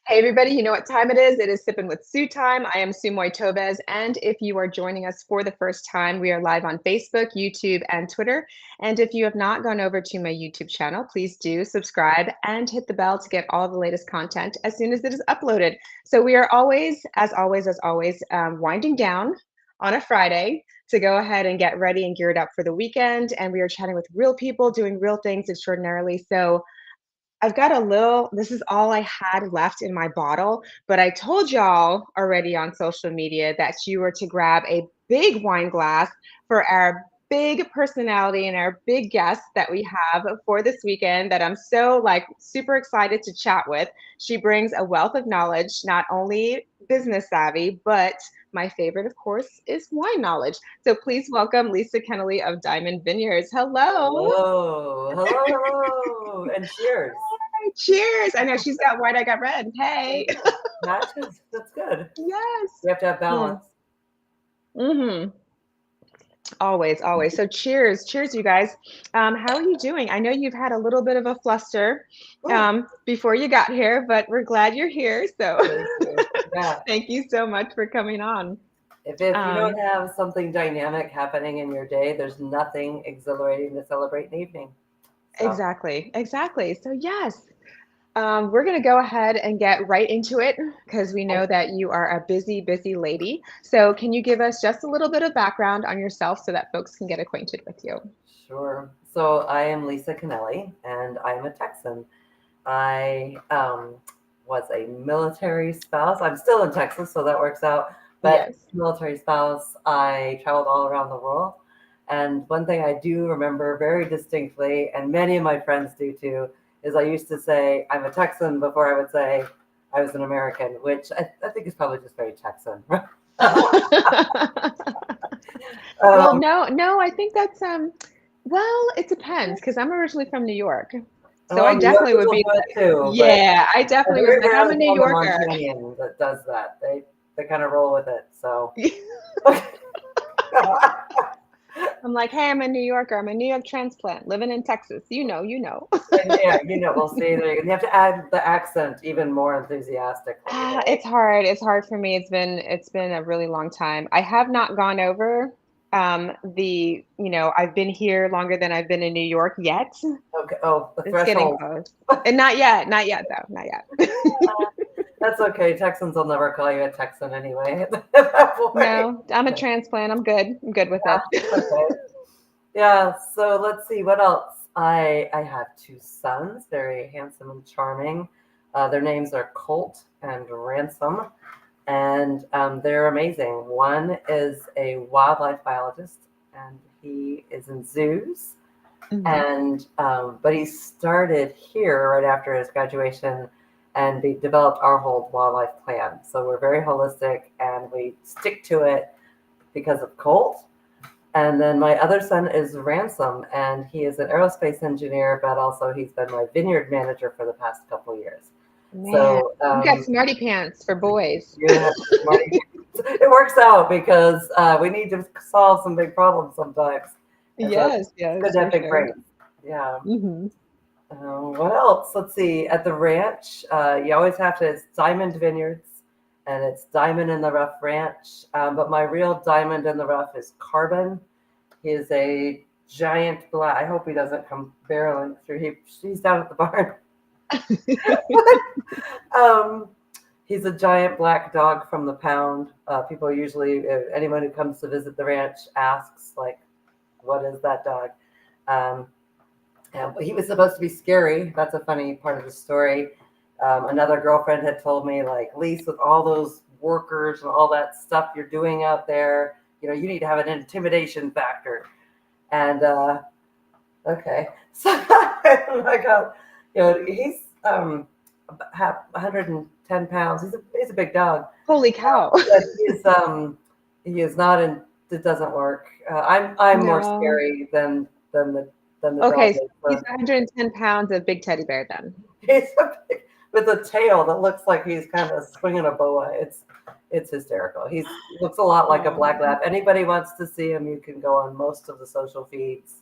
Hey everybody, you know what time it is? It is Sipping with Sue time. I am Szu-Moy, and if you are joining us for the first time, we are live on Facebook, YouTube, and Twitter. And if you have not gone over to my YouTube channel, please do subscribe and hit the bell to get all the latest content as soon as it is uploaded. So we are always, winding down on a Friday to go ahead and get ready and geared up for the weekend. And we are chatting with real people doing real things extraordinarily. So this is all I had left in my bottle, but I told y'all already on social media that you were to grab a big wine glass for our big personality and our big guest that we have for this weekend that I'm so super excited to chat with. She brings a wealth of knowledge, not only business savvy, but my favorite, of course, is wine knowledge. So please welcome Lisa Kennelly of Diamond Vineyards. Hello. Hello, hello, hello, and cheers. Cheers. I know she's got white, I got red. Hey. Matches. That's good. Yes. We have to have balance. Mm-hmm. Always. So cheers, you guys. How are you doing? I know you've had a little bit of a fluster before you got here, but we're glad you're here. So Thank you. Yeah. thank you so much for coming on. If you don't have something dynamic happening in your day, there's nothing exhilarating to celebrate an evening. So. Exactly. So yes, we're going to go ahead and get right into it because we know that you are a busy lady. So can you give us just a little bit of background on yourself so that folks can get acquainted with you? Sure. So I am Lisa Kennelly, and I'm a Texan. I was a military spouse. I'm still in Texas, so that works out. But Yes. military spouse, I traveled all around the world. And one thing I do remember very distinctly, and many of my friends do too, is I used to say I'm a Texan before I would say I was an American, which I think is probably just very Texan. Well, no, I think that's well, it depends because I'm originally from New York. So I New Yorkers definitely would will be do it too, but yeah, I I definitely was very like, I'm a rarely New found a Yorker. Montanian that does that. They kind of roll with it. So I'm like, hey, I'm a New Yorker. I'm a New York transplant living in Texas. You know. and yeah, we'll see. There you have to add the accent even more enthusiastically, right? It's hard. It's hard for me. It's been a really long time. I have not gone over I've been here longer than I've been in New York yet. Okay. Oh, the It's getting threshold. close. And not yet though. Not yet. That's okay. Texans will never call you a Texan anyway. At that point. No, I'm a transplant. I'm good. I'm good with Yeah, it. okay. Yeah. So let's see what else. I have two sons, very handsome and charming. Their names are Colt and Ransom, and they're amazing. One is a wildlife biologist, and he is in zoos. Mhm. And but he started here right after his graduation, and we developed our whole wildlife plan. So we're very holistic, and we stick to it because of Colt. And then my other son is Ransom, and he is an aerospace engineer, but also he's been my vineyard manager for the past couple of years. Man, So you got smarty pants for boys. you have smarty. It works out because we need to solve some big problems sometimes, and so it's good Yes, to for have big sure. brains. Yeah. Hmm. What else? Let's see. At the ranch, you always have to, it's Diamond Vineyards, and it's Diamond in the Rough Ranch. But my real diamond in the rough is Carbon. He is a giant black. I hope he doesn't come barreling through. He's down at the barn. um, he's a giant black dog from the pound. People usually, anyone who comes to visit the ranch asks, like, what is that dog? Um, yeah, he was supposed to be scary. That's a funny part of the story. Another girlfriend had told me, like, Lise, with all those workers and all that stuff you're doing out there, you need to have an intimidation factor. And okay, so I got, he's 110 pounds. He's a big dog. Holy cow. But he is not in. It doesn't work. I'm more No. scary than the dog Okay, so is. he's So 110 pounds of big teddy bear then. he's a big, with a tail that looks like he's kind of swinging a boa. It's hysterical. He looks a lot like a black Oh, lab. Anybody wants to see him, you can go on most of the social feeds.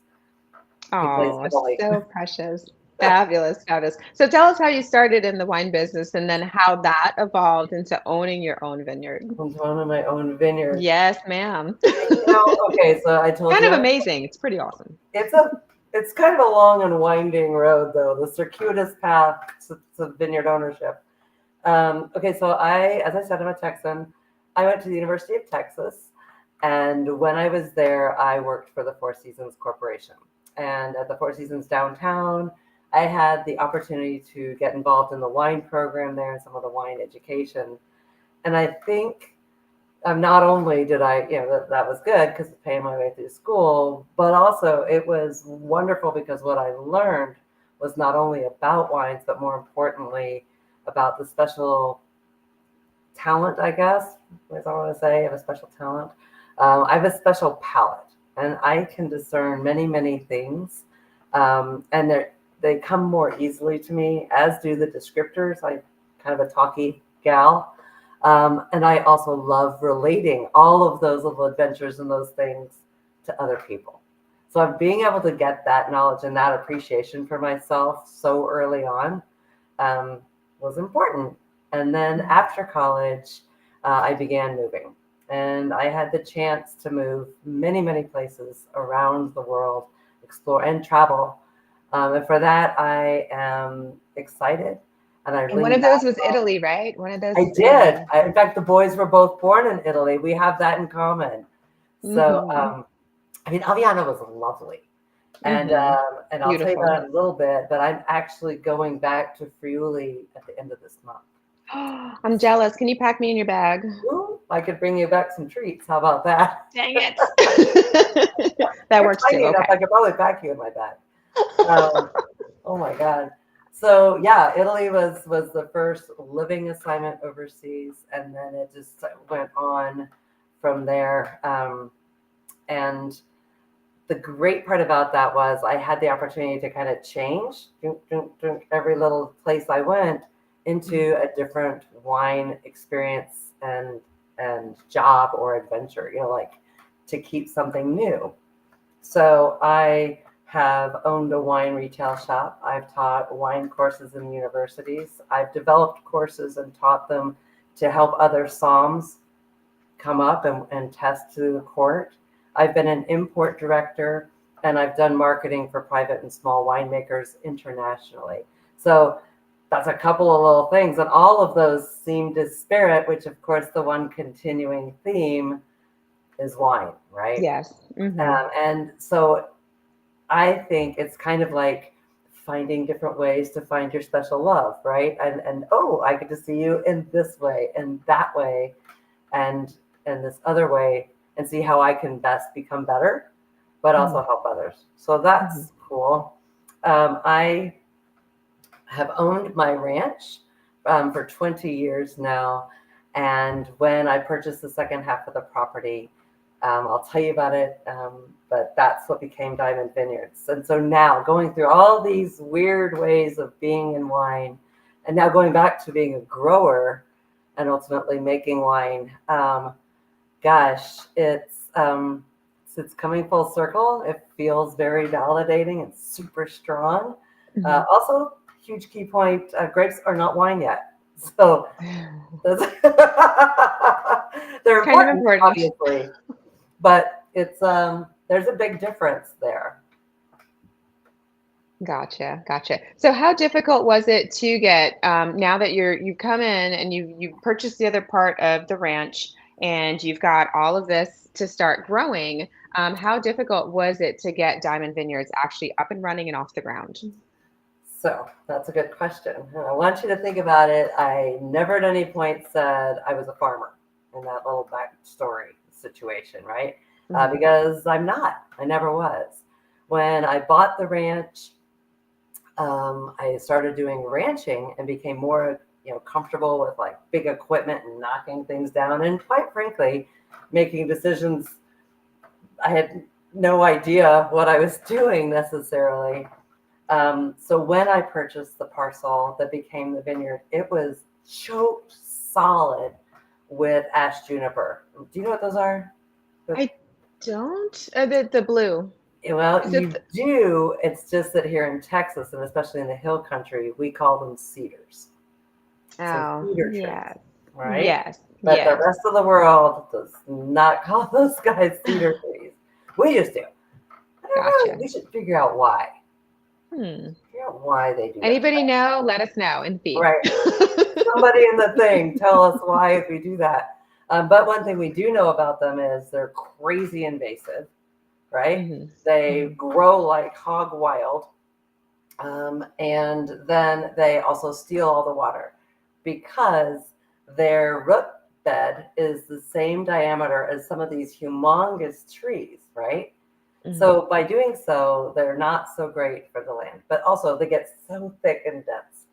He plays oh, Kennelly. so precious. Fabulous, fabulous. So tell us how you started in the wine business and then how that evolved into owning your own vineyard. I'm owning my own vineyard. Yes, ma'am. Okay, so I told Kind of you amazing. It's pretty awesome. it's a it's kind of a long and winding road, though, the circuitous path to vineyard ownership. Okay, so as I said, I'm a Texan. I went to the University of Texas, and when I was there, I worked for the Four Seasons Corporation. And at the Four Seasons downtown, I had the opportunity to get involved in the wine program there and some of the wine education. And I think not only did I, that was good because it's paying my way through school, but also it was wonderful because what I learned was not only about wines, but more importantly, about the special talent, I guess, as I want to say. I have a special talent. I have a special palate, and I can discern many, many things. And they come more easily to me, as do the descriptors. I'm kind of a talky gal. And I also love relating all of those little adventures and those things to other people. So I'm being able to get that knowledge and that appreciation for myself so early on was important. And then after college, I began moving. And I had the chance to move many, many places around the world, explore and travel. And for that, I am excited. And one of those was Italy, right? One of those I was did. Italy. In fact, the boys were both born in Italy. We have that in common. So, Mm-hmm. I mean, Aviano was lovely. And Mm-hmm. and I'll tell you Beautiful. about it in a little bit, but I'm actually going back to Friuli at the end of this month. I'm jealous. Can you pack me in your bag? Ooh, I could bring you back some treats. How about that? Dang it. That You're works too. tiny enough. Okay. I could probably pack you in my bag. Oh my God. So yeah, Italy was the first living assignment overseas, and then it just went on from there. And the great part about that was I had the opportunity to kind of change every little place I went into a different wine experience and job or adventure, like to keep something new. So I have owned a wine retail shop. I've taught wine courses in universities. I've developed courses and taught them to help other somms come up and test to the court. I've been an import director, and I've done marketing for private and small winemakers internationally. So that's a couple of little things. And all of those seem disparate, which of course the one continuing theme is wine, right? Yes. Mm-hmm. And so I think it's kind of like finding different ways to find your special love, right? And oh, I get to see you in this way and that way and this other way, and see how I can best become better, but also help others. So Mm-hmm. that's cool. I have owned my ranch for 20 years now. And when I purchased the second half of the property, I'll tell you about it, but that's what became Diamond Vineyards. And so now going through all these weird ways of being in wine, and now going back to being a grower and ultimately making wine, gosh, it's coming full circle. It feels very validating and super strong. Mm-hmm. Also, huge key point: grapes are not wine yet, so that's they're Kind of important, important. obviously, but it's there's a big difference there. Gotcha. So how difficult was it to get now that you come in and you purchased the other part of the ranch and you've got all of this to start growing? How difficult was it to get Diamond Vineyards actually up and running and off the ground? So that's a good question. And I want you to think about it. I never at any point said I was a farmer in that little backstory situation, right? Mhm. Because I'm not. I never was. When I bought the ranch, I started doing ranching and became more, comfortable with like big equipment and knocking things down, and quite frankly, making decisions. I had no idea what I was doing necessarily. So when I purchased the parcel that became the vineyard, it was choked solid with ash juniper. Do you know what those are? I don't. The blue. Well, Is you it? do. It's just that here in Texas, and especially in the hill country, we call them cedars. So Oh, cedar trees, yes, right? yes, But the yes. rest of the world does not call those guys cedar trees. We just do. I don't know. Gotcha. We should figure out why. Hmm. Figure out why they do that. Anybody know? Let us know in the feed. Right. Somebody in the thing tell us why if we do that. But one thing we do know about them is they're crazy invasive, right? Hmm. They Hmm. grow like hog wild. And then they also steal all the water because their root bed is the same diameter as some of these humongous trees, right? Hmm. So by doing so, they're not so great for the land, but also they get so thick and dense.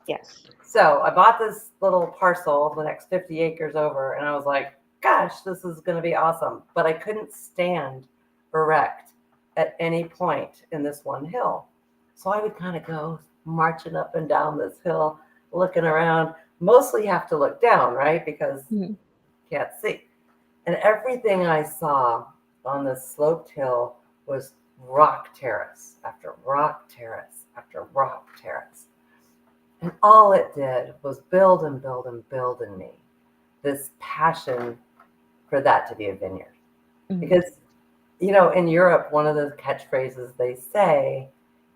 Yes. So I bought this little parcel, the next 50 acres over, and I was like, gosh, this is going to be awesome. But I couldn't stand erect at any point in this one hill. So I would kind of go marching up and down this hill, looking around. Mostly have to look down, right? Because Hmm. you can't see. And everything I saw on this sloped hill was rock terrace after rock terrace after rock terrace. And all it did was build and build and build in me this passion for that to be a vineyard. Hmm. Because, in Europe, one of the catchphrases they say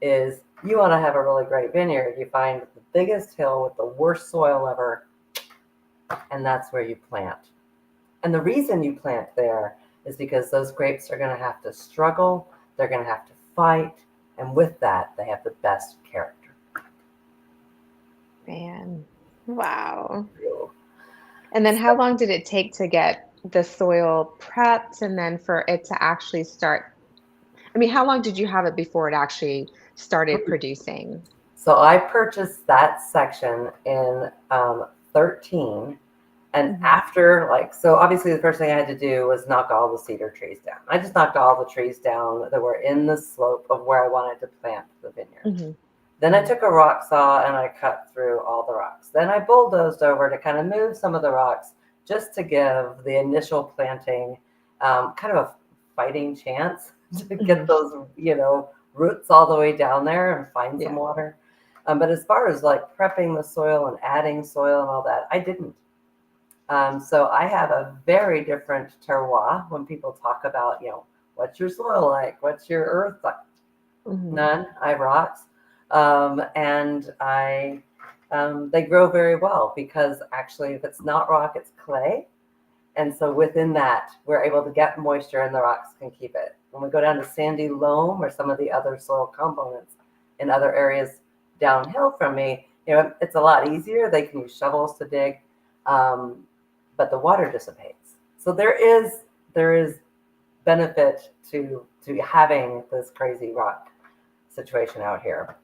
is, you want to have a really great vineyard, you find the biggest hill with the worst soil ever, and that's where you plant. And the reason you plant there is because those grapes are going to have to struggle, they're going to have to fight, and with that, they have the best character. Man, wow. And then how So, long did it take to get the soil prepped and then for it to actually start? I mean, how long did you have it before it actually started producing? So I purchased that section in 13. And Hmm. after, so obviously the first thing I had to do was knock all the cedar trees down. I just knocked all the trees down that were in the slope of where I wanted to plant the vineyard. Hmm. Then I Hmm. took a rock saw and I cut through all the rocks. Then I bulldozed over to kind of move some of the rocks just to give the initial planting kind of a fighting chance to Hmm. get those, roots all the way down there and find some Yeah. water. But as far as like prepping the soil and adding soil and all that, I didn't. So I have a very different terroir when people talk about, what's your soil like? What's your earth like? Hmm. None. I have rocks. And they grow very well because actually, if it's not rock, it's clay. And so within that, we're able to get moisture and the rocks can keep it. When we go down to sandy loam or some of the other soil components in other areas downhill from me, it's a lot easier. They can use shovels to dig, but the water dissipates. So there is benefit to having this crazy rock situation out here.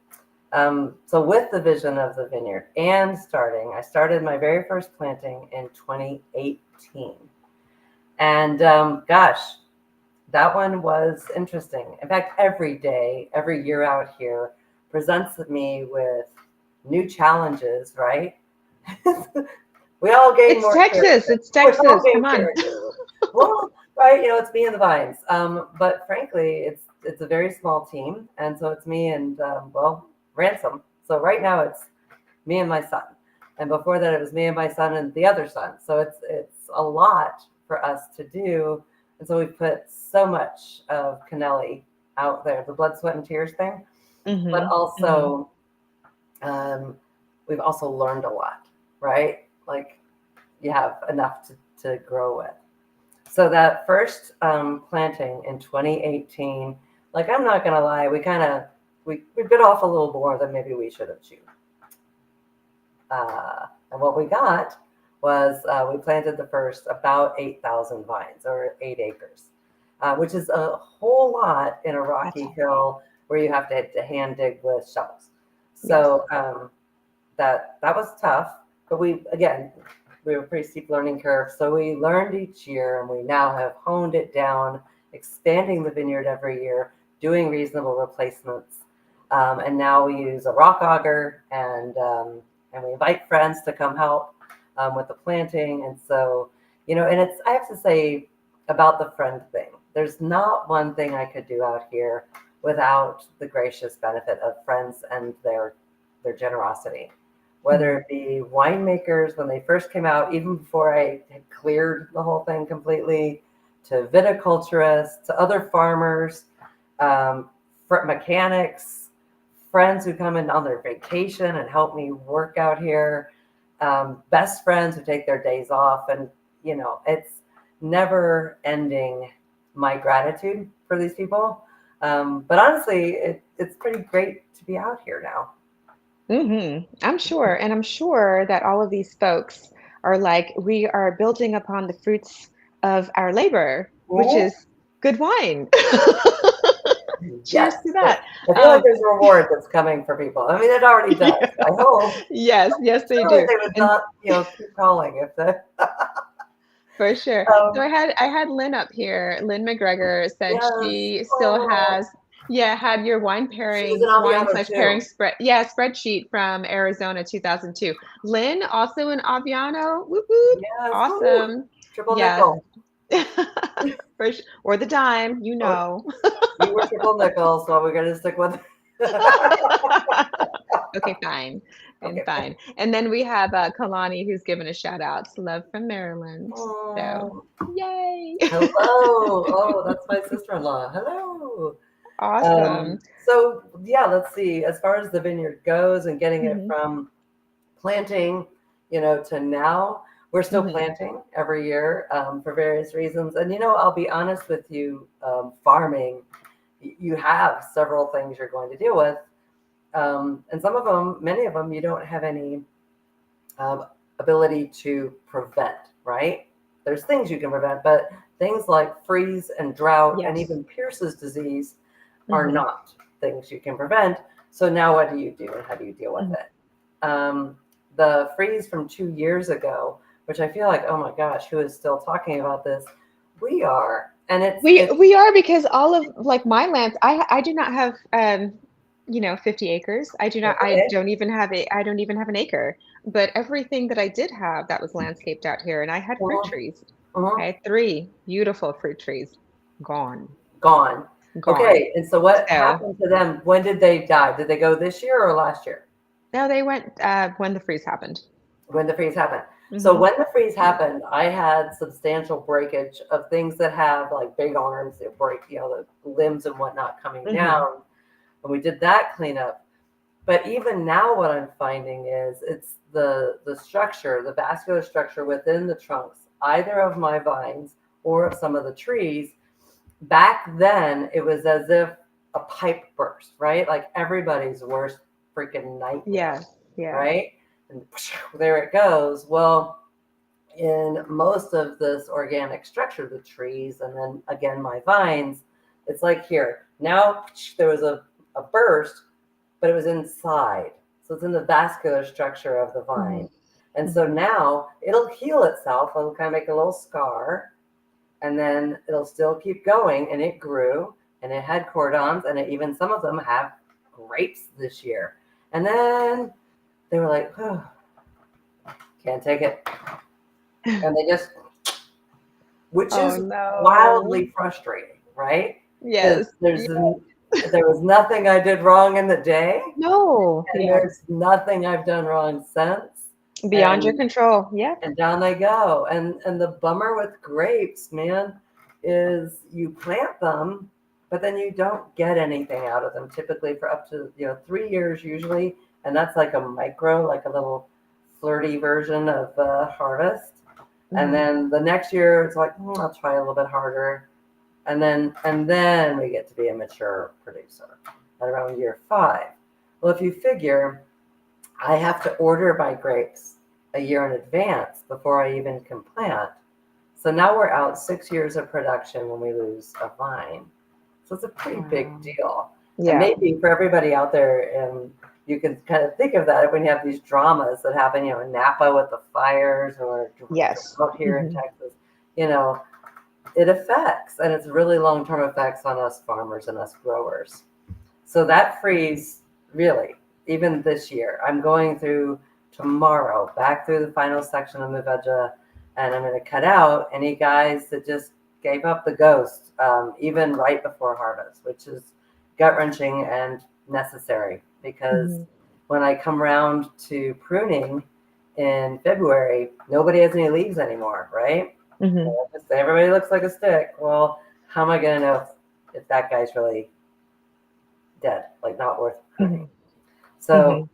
So with the vision of the vineyard and I started my very first planting in 2018. And gosh, that one was interesting. In fact, every day, every year out here presents me with new challenges, right? We all gain It's more Texas. character. It's We all Texas. Come gain on. character. Well, right, it's me and the vines. But frankly, it's a very small team, and so it's me and Ransom. So right now it's me and my son, and before that it was me and my son and the other son. So it's a lot for us to do, and so we've put so much of Kennelly out there, the blood, sweat, and tears thing, but Hmm. Hmm. also um, we've also learned a lot, right? Like you have enough to grow with. So that first planting in 2018, like I'm not gonna lie, we bit off a little more than maybe we should have chewed. And what we got was we planted the first about 8,000 vines or 8 acres, which is a whole lot in a That's rocky all right. hill where you have to hand dig with shovels. Yes. So that was tough, but we were a pretty steep learning curve. So we learned each year, and we now have honed it down, expanding the vineyard every year, doing reasonable replacements. And now we use a rock auger, and we invite friends to come help with the planting. And so, and I have to say about the friend thing. there's not one thing I could do out here without the gracious benefit of friends and their generosity. Whether it be winemakers when they first came out, even before I had cleared the whole thing completely, to viticulturists, to other farmers, mechanics, friends who come in on their vacation and help me work out here, best friends who take their days off. And, it's never ending, my gratitude for these people. But honestly, it's pretty great to be out here now. I'm sure. And I'm sure that all of these folks are like, we are building upon the fruits of our labor, which is good wine. Cheers Yes. to that. I feel like there's a reward that's coming for people. I mean, it already does. Yeah. I hope. Yes, they Surely do. they would And not, keep calling if they. for sure. So Um, I had Lynn up here. Lynn McGregor said yes. she still Oh, has, yeah, had your she was an Aviano wine / pairing too. spreadsheet from Arizona 2002. Lynn, also in Aviano. Whoop whoop. Yes. Woo. Awesome. Triple Yes. nickel. Or the dime, Oh, you were triple nickel, so we're gonna stick with. Okay, fine. Okay. Fine. And then we have Kalani who's given a shout out to Love from Maryland. So, Oh, yay. hello. Oh, that's my sister-in-law. Hello. Awesome. So yeah, let's see. As far as the vineyard goes and getting it Mhm. from planting, to now, we're still Mhm. planting every year for various reasons. And I'll be honest with you, farming, you have several things you're going to deal with, and some of them, many of them, you don't have any ability to prevent. Right? There's things you can prevent, but things like freeze and drought and Yes. even Pierce's disease are Mhm. not things you can prevent. So now what do you do and how do you deal with Mhm. it? The freeze from 2 years ago, which I feel like, oh my gosh, who is still talking about this? We are. And it's We are, because all of like my lands, I do not have 50 acres. that's okay. I don't even have an acre. But everything that I did have that was landscaped out here, and I had fruit Mhm, trees. I mhm. had three beautiful fruit trees. Gone. Gone. Gone. Okay. And so what So happened to them? When did they die? Did they go this year or last year? no, they went when the freeze happened. When the freeze happened. So Hmm. when the freeze happened, I had substantial breakage of things that have like big arms that break, the limbs and whatnot coming Hmm. down. And we did that cleanup. But even now, what I'm finding is it's the structure, the vascular structure within the trunks, either of my vines or of some of the trees. Back then, it was as if a pipe burst, right? Like everybody's worst freaking nightmare, Yes. Yeah. right? And there it goes. Well, in most of this organic structure, the trees, and then again, my vines, it's like here. Now there was a burst, but it was inside. So it's in the vascular structure of the Hmm. vine. And so Hmm. now it'll heal itself. It'll kind of make a little scar, and then it'll still keep going. And it grew, and it had cordons, and even some of them have grapes this year. And then they were like, oh, can't take it. And they just, which Oh is no. wildly frustrating, right? Because Yes. Yeah. there was nothing I did wrong in the day, No. and Yeah. there's nothing I've done wrong since. Beyond your And control. Yeah. down they go. And the bummer with grapes, man, is you plant them, but then you don't get anything out of them typically for up to 3 years usually, and that's like a micro, like a little flirty version of harvest. And Hmm. then the next year it's like, I'll try a little bit harder, and then we get to be a mature producer at around year 5. Well, if you figure I have to order my grapes a year in advance before I even can plant. So now we're out 6 years of production when we lose a vine. So it's a pretty big Wow. deal. And Yeah. maybe for everybody out there, you can kind of think of that when you have these dramas that happen, in Napa with the fires or Yes. out here in Hmm. Texas, you know, it affects, and it's really long-term effects on us farmers and us growers. So that freeze, really, even this year, I'm going through tomorrow, back through the final section of Muveja, and I'm going to cut out any guys that just gave up the ghost even right before harvest, which is gut-wrenching and necessary, because when I come around to pruning in February, nobody has any leaves anymore, right? Everybody looks like a stick. Well, how am I going to know if that guy's really dead, like not worth pruning? So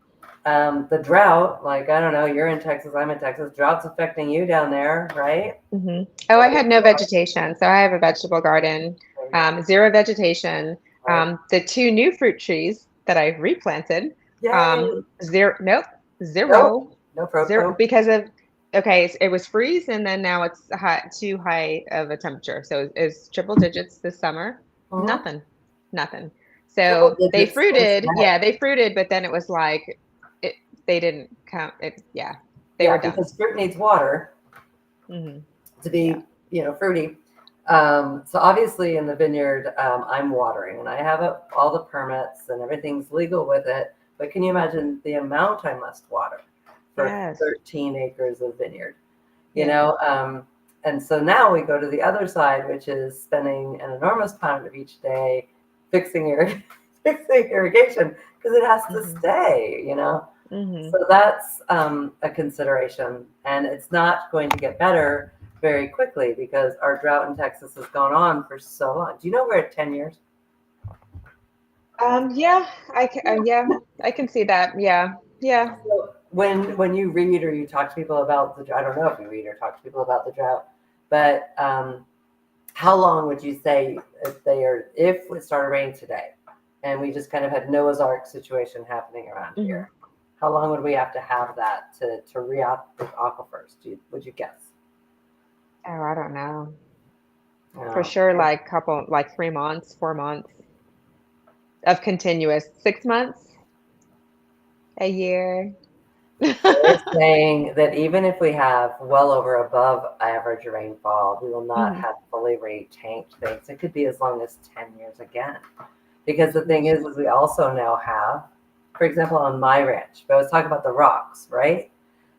the drought, like, I don't know, you're in Texas, I'm in Texas, drought's affecting you down there, right? Oh, I had no vegetation. So I have a vegetable garden, zero vegetation. The 2 new fruit trees that I replanted, zero, nope, zero, zero, because of, okay, it was freeze, and then now it's too high of a temperature. So it's triple digits this summer. Nothing. So they fruited, they fruited, but then it was like, they didn't count it. They were done. Because fruit needs water to be, fruity. So obviously in the vineyard, I'm watering, and I have all the permits and everything's legal with it. But can you imagine the amount I must water for 13 acres of vineyard? You know, and so now we go to the other side, which is spending an enormous amount of each day fixing irrigation, because it has to stay, So that's a consideration, and it's not going to get better very quickly because our drought in Texas has gone on for so long. Do you know we're at 10 years? I can see that. Yeah. So when you read or you talk to people about the drought, I don't know if you read or talk to people about the drought, but how long would you say if it started raining today and we just kind of had Noah's Ark situation happening around here? How long would we have to have that to re-up the aquifers? Would you guess? Oh, I don't know. For sure, like 3 months, 4 months of continuous, 6 months, a year. They're saying that even if we have well over above average rainfall, we will not have fully retanked things. It could be as long as 10 years again. Because the thing is we also now have, for example, on my ranch, but I was talking about the rocks, right?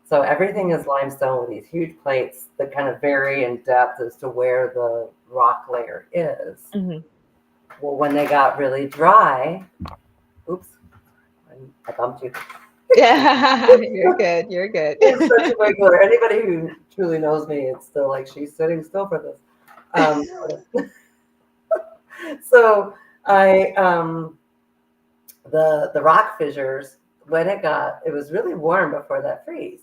So everything is limestone with these huge plates that kind of vary in depth as to where the rock layer is. Well, when they got really dry, oops, I bumped you. Yeah, you're good. It's such a regular. Anybody who truly knows me, it's still like she's sitting still for this. So I the rock fissures, when it was really warm before that freeze.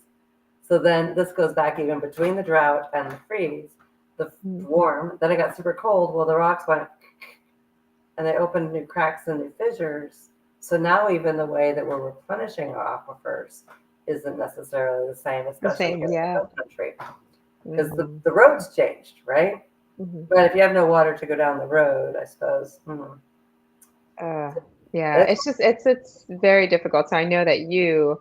So then this goes back even between the drought and the freeze, the warm. Then it got super cold. Well, the rocks went and they opened new cracks and new fissures. So now even the way that we're replenishing our aquifers isn't necessarily the same, especially in the hill country, because the roads changed, right? But if you have no water to go down the road, I suppose. It's very difficult. So I know that you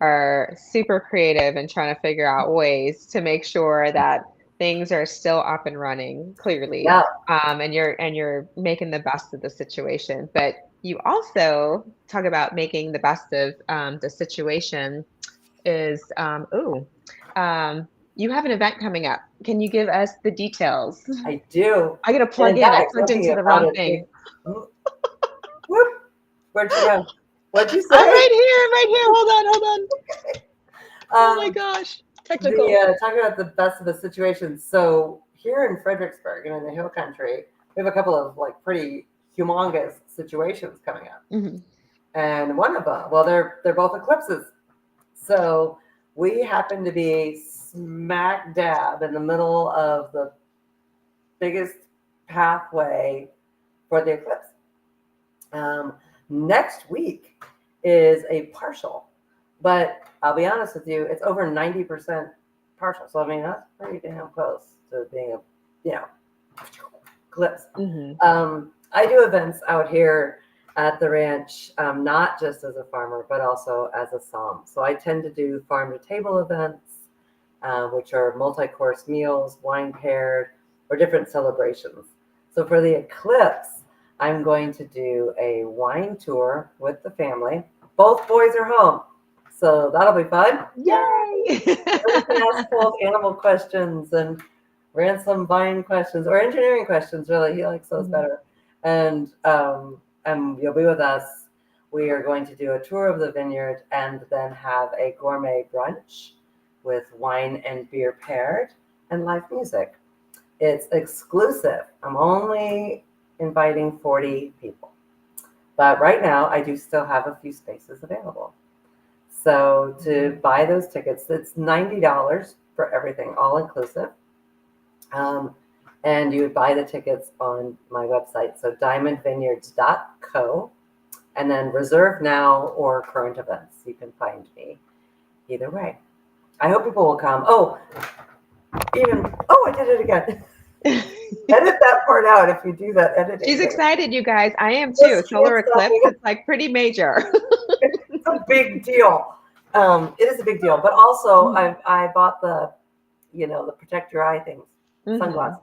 are super creative and trying to figure out ways to make sure that things are still up and running clearly. And you're making the best of the situation. But you also talk about making the best of the situation is you have an event coming up. Can you give us the details? I do. I gotta plug in. I plugged into the wrong thing. Whoop. Where'd you go? What'd you say? I'm right here. Hold on. Oh my gosh. Technical. Talking about the best of the situation. So here in Fredericksburg and in the hill country, we have a couple of like pretty humongous situations coming up. And one of them, well, they're both eclipses. So we happen to be smack dab in the middle of the biggest pathway for the eclipse. Next week is a partial, but I'll be honest with you, it's over 90% partial. So I mean, that's pretty damn close to being a eclipse. I do events out here at the ranch, not just as a farmer, but also as a som. So I tend to do farm to table events, which are multi-course meals, wine paired, or different celebrations. So for the eclipse, I'm going to do a wine tour with the family. Both boys are home, so that'll be fun. Yay! We can ask both animal questions and ransom buying questions or engineering questions. Really, he likes those better. And you'll be with us. We are going to do a tour of the vineyard and then have a gourmet brunch with wine and beer paired and live music. It's exclusive. I'm only inviting 40 people. But right now, I do still have a few spaces available. So to buy those tickets, it's $90 for everything, all inclusive. And you would buy the tickets on my website, so diamondvineyards.co, and then reserve now or current events. You can find me either way. I hope people will come. I did it again. Edit that part out if you do that editing. She's excited, you guys. I am too. Solar eclipse, it's like pretty major. It's a big deal. It is a big deal. But also, I bought the protect your eye things, sunglasses.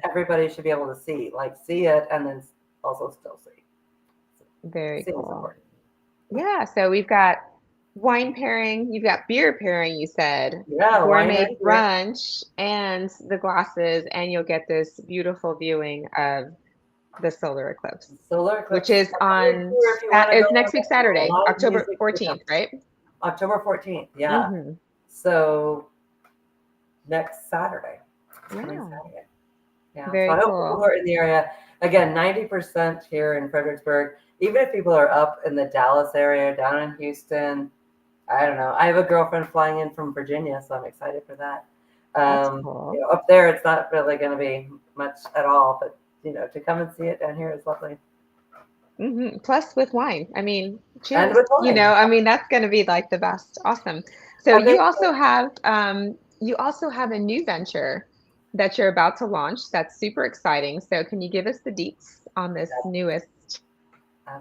Everybody should be able to see it, and then also still see. Very cool. Yeah. So we've got wine pairing, you've got beer pairing, you said. Yeah, gourmet brunch and the glasses, and you'll get this beautiful viewing of the solar eclipse. Which is on it's next week Saturday, October 14th, right? October 14th, yeah. So next Saturday. Saturday. Yeah. Very so I hope cool. people who are in the area, again, 90% here in Fredericksburg. Even if people are up in the Dallas area, down in Houston, I don't know. I have a girlfriend flying in from Virginia, so I'm excited for that. That's cool. Up there, it's not really going to be much at all, but to come and see it down here is lovely. Plus with wine. I mean, cheers. And with wine. That's going to be like the best. Awesome. So you also have a new venture that you're about to launch. That's super exciting. So can you give us the deets on this newest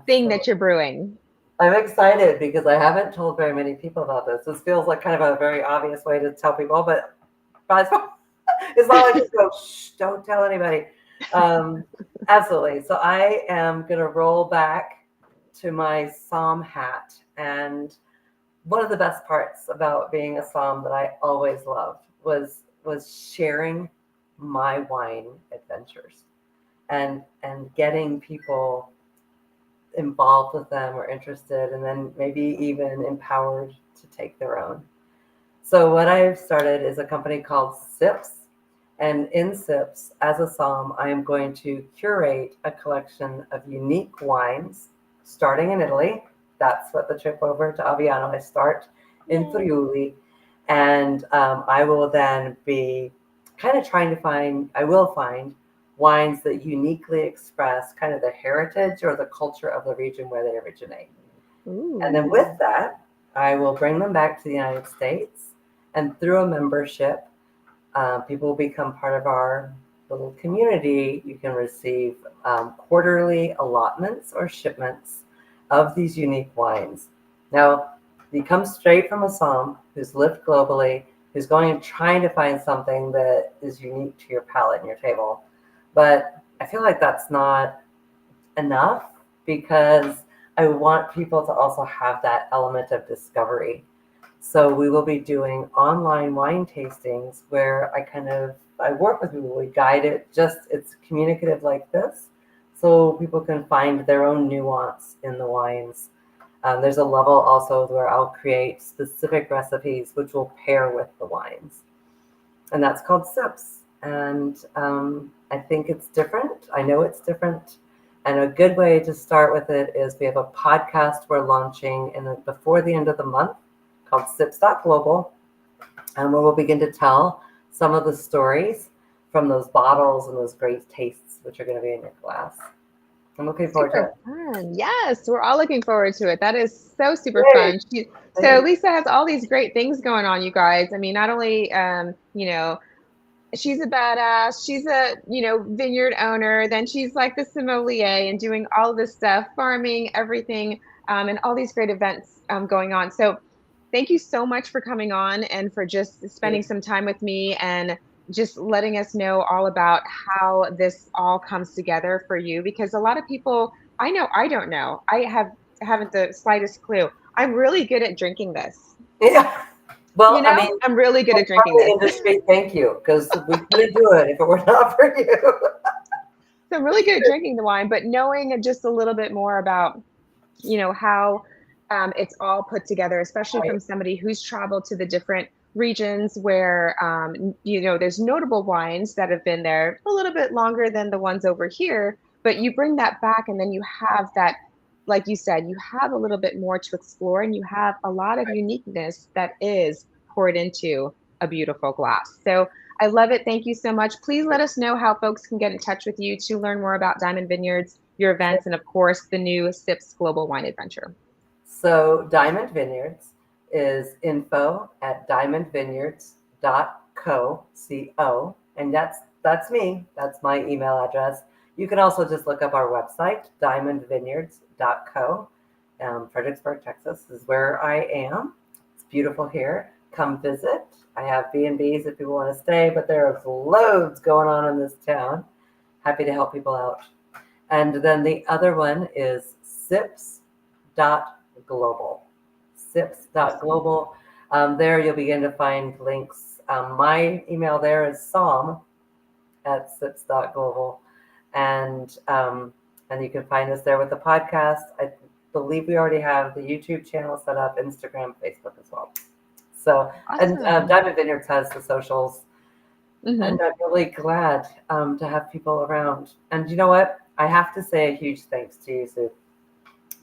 thing that you're brewing? I'm excited because I haven't told very many people about this. This feels like kind of a very obvious way to tell people, but it's not like just go, shh, don't tell anybody. Absolutely. So I am going to roll back to my somm hat. And one of the best parts about being a somm that I always loved was sharing my wine adventures and getting people involved with them or interested, and then maybe even empowered to take their own. So what I've started is a company called Sips. And in Sips, as a somm, I am going to curate a collection of unique wines, starting in Italy. That's what the trip over to Aviano. I start in Friuli, and I will then be kind of trying to find wines that uniquely express kind of the heritage or the culture of the region where they originate. Ooh. And then with that, I will bring them back to the United States, and through a membership, people will become part of our little community. You can receive quarterly allotments or shipments of these unique wines. Now, you come straight from a somm who's lived globally, who's going and trying to find something that is unique to your palate and your table. But I feel like that's not enough, because I want people to also have that element of discovery. So we will be doing online wine tastings where I work with people. We guide it, it's communicative like this, so people can find their own nuance in the wines. There's a level also where I'll create specific recipes which will pair with the wines. And that's called Sips. And I think it's different. I know it's different. And a good way to start with it is we have a podcast we're launching before the end of the month called Sips.Global, and where we'll begin to tell some of the stories from those bottles and those great tastes which are going to be in your glass. I'm looking forward to it. Fun. Yes, we're all looking forward to it. That is so super fun. So Lisa has all these great things going on, you guys. I mean, not only she's a badass, she's a vineyard owner, then she's like the sommelier and doing all this stuff, farming, everything, and all these great events going on. So thank you so much for coming on and for just spending some time with me and just letting us know all about how this all comes together for you. Because a lot of people, I don't know. I haven't the slightest clue. I'm really good at drinking this. Yeah. Well, I mean, I'm really good at from drinking the this. industry, thank you, because we couldn't do it if it were not for you. So I'm really good at drinking the wine, but knowing just a little bit more about, how it's all put together, especially Right. from somebody who's traveled to the different regions where, there's notable wines that have been there a little bit longer than the ones over here, but you bring that back and then you have that, like you said, you have a little bit more to explore and you have a lot of uniqueness that is poured into a beautiful glass. So I love it. Thank you so much. Please let us know how folks can get in touch with you to learn more about Diamond Vineyards, your events, and of course, the new Sips Global Wine Adventure. So Diamond Vineyards is info@diamondvineyards.co, C-O, and that's me. That's my email address. You can also just look up our website, diamondvineyards.co. Fredericksburg, Texas is where I am. It's beautiful here. Come visit. I have B&Bs if people want to stay, but there's loads going on in this town. Happy to help people out. And then the other one is sips.global. Sips.global. There you'll begin to find links. My email there is som@sips.global. And you can find us there with the podcast. I believe we already have the YouTube channel set up, Instagram, Facebook as well. So, Awesome. and Diamond Vineyards has the socials. Mm-hmm. And I'm really glad to have people around. And you know what? I have to say a huge thanks to you, Sue,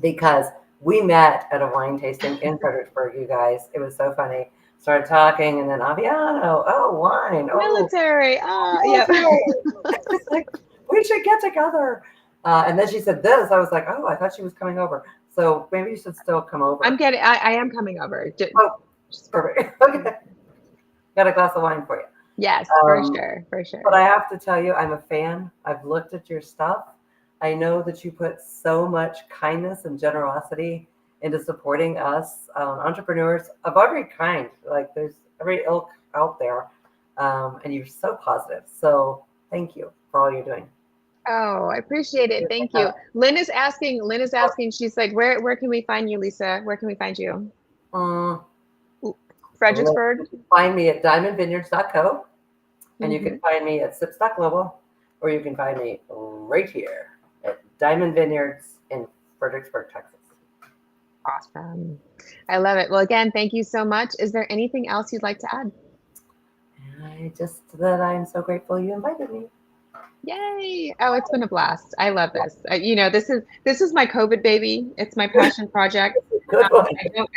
because we met at a wine tasting in Fredericksburg, you guys. It was so funny. Started talking, and then Aviano, oh, wine. Oh, Military. Yeah. It's like, we should get together. And then she said this. I was like, oh, I thought she was coming over. So maybe you should still come over. I am coming over. Oh, perfect. Okay. Got a glass of wine for you. Yes, for sure. But I have to tell you, I'm a fan. I've looked at your stuff. I know that you put so much kindness and generosity into supporting us, entrepreneurs of every kind. Like there's every ilk out there. And you're so positive. So thank you for all you're doing. Oh, I appreciate it. Thank you. Lynn is asking, she's like, where can we find you, Lisa? Where can we find you? Fredericksburg. You can find me at diamondvineyards.co, and you can find me at sips.global, or you can find me right here at Diamond Vineyards in Fredericksburg, Texas. Awesome. I love it. Well, again, thank you so much. Is there anything else you'd like to add? Just that I'm so grateful you invited me. Yay. Oh, it's been a blast. I love this. This is my COVID baby. It's my passion project. Good one.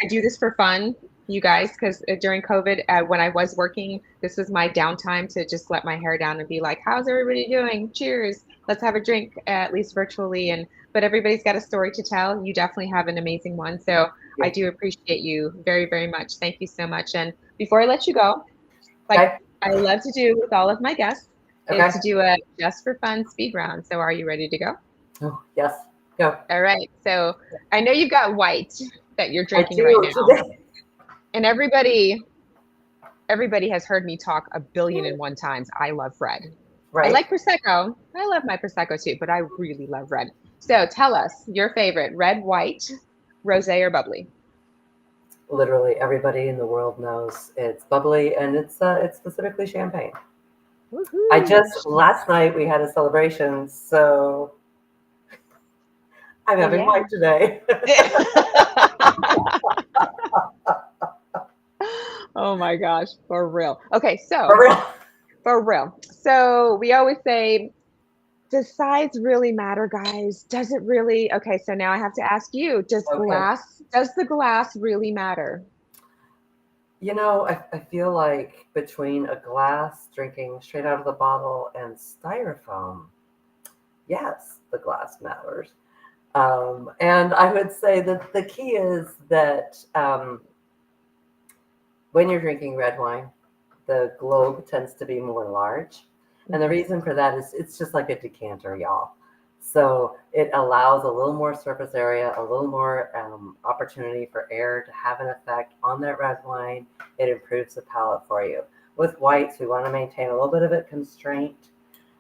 I do this for fun, you guys, because during COVID, when I was working, this was my downtime to just let my hair down and be like, how's everybody doing? Cheers. Let's have a drink, at least virtually. But everybody's got a story to tell. You definitely have an amazing one. So I do appreciate you very, very much. Thank you so much. And before I let you go, I love to do with all of my guests, is to do a just for fun speed round. So are you ready to go? Oh, yes. Go. All right. So I know you've got white that you're drinking right now. And everybody has heard me talk 1,000,001 times. I love red. Right. I like Prosecco. I love my Prosecco too, but I really love red. So tell us your favorite, red, white, rosé, or bubbly. Literally everybody in the world knows it's bubbly, and it's specifically champagne. Woo-hoo. Last night we had a celebration, so I'm having white today. Oh my gosh, for real. Okay, so for real. So we always say, does size really matter, guys? Does it really? Okay, so now I have to ask you, does the glass really matter? You know, I feel like between a glass drinking straight out of the bottle and styrofoam, yes, the glass matters. And I would say that the key is that when you're drinking red wine, the globe tends to be more large. And the reason for that is it's just like a decanter, y'all. So it allows a little more surface area, a little more opportunity for air to have an effect on that red wine. It improves the palate for you. With whites, we want to maintain a little bit of a constraint.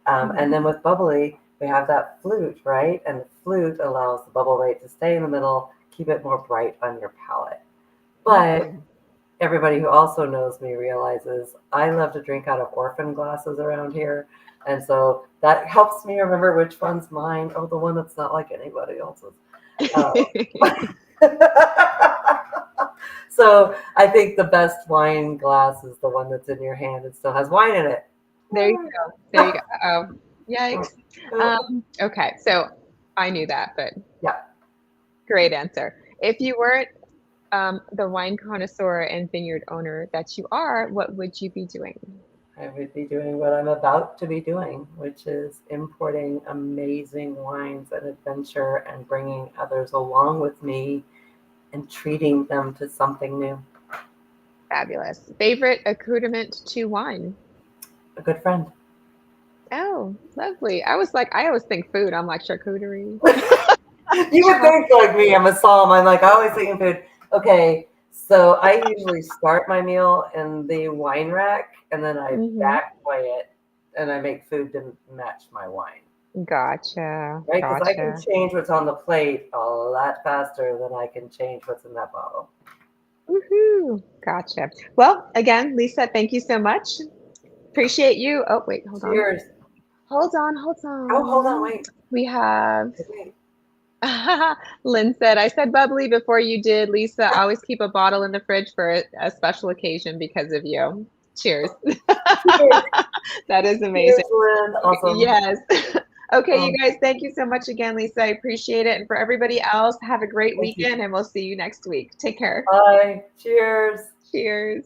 And then with bubbly, we have that flute, right? And the flute allows the bubble rate to stay in the middle, keep it more bright on your palate. But everybody who also knows me realizes I love to drink out of orphan glasses around here. And so that helps me remember which one's mine. Oh, the one that's not like anybody else's. Uh, so I think the best wine glass is the one that's in your hand and still has wine in it. There you go. There you go. Oh, yikes. Okay, so I knew that, but yeah. Great answer. If you weren't the wine connoisseur and vineyard owner that you are, what would you be doing? I would be doing what I'm about to be doing, which is importing amazing wines and adventure and bringing others along with me and treating them to something new. Fabulous. Favorite accoutrement to wine? A good friend. Oh, lovely. I always think food. I'm like charcuterie. You would think like me, I'm a psalm. I'm like, I always think food. Okay, so I usually start my meal in the wine rack and then I back weigh it and I make food to match my wine. Gotcha. Right? Because I Gotcha. can change what's on the plate a lot faster than I can change what's in that bottle. Woohoo. Gotcha. Well, again, Lisa, thank you so much. Appreciate you. Oh, wait, hold on. Cheers. Hold on, hold on. Oh, hold on, wait. We have Wait. Lynn said, I said bubbly before you did. Lisa, I always keep a bottle in the fridge for a special occasion because of you. Cheers. That is amazing. Cheers, Lynn. Awesome. Yes. Okay, you guys, thank you so much again, Lisa. I appreciate it. And for everybody else, have a great weekend and we'll see you next week. Take care. Bye. Cheers. Cheers.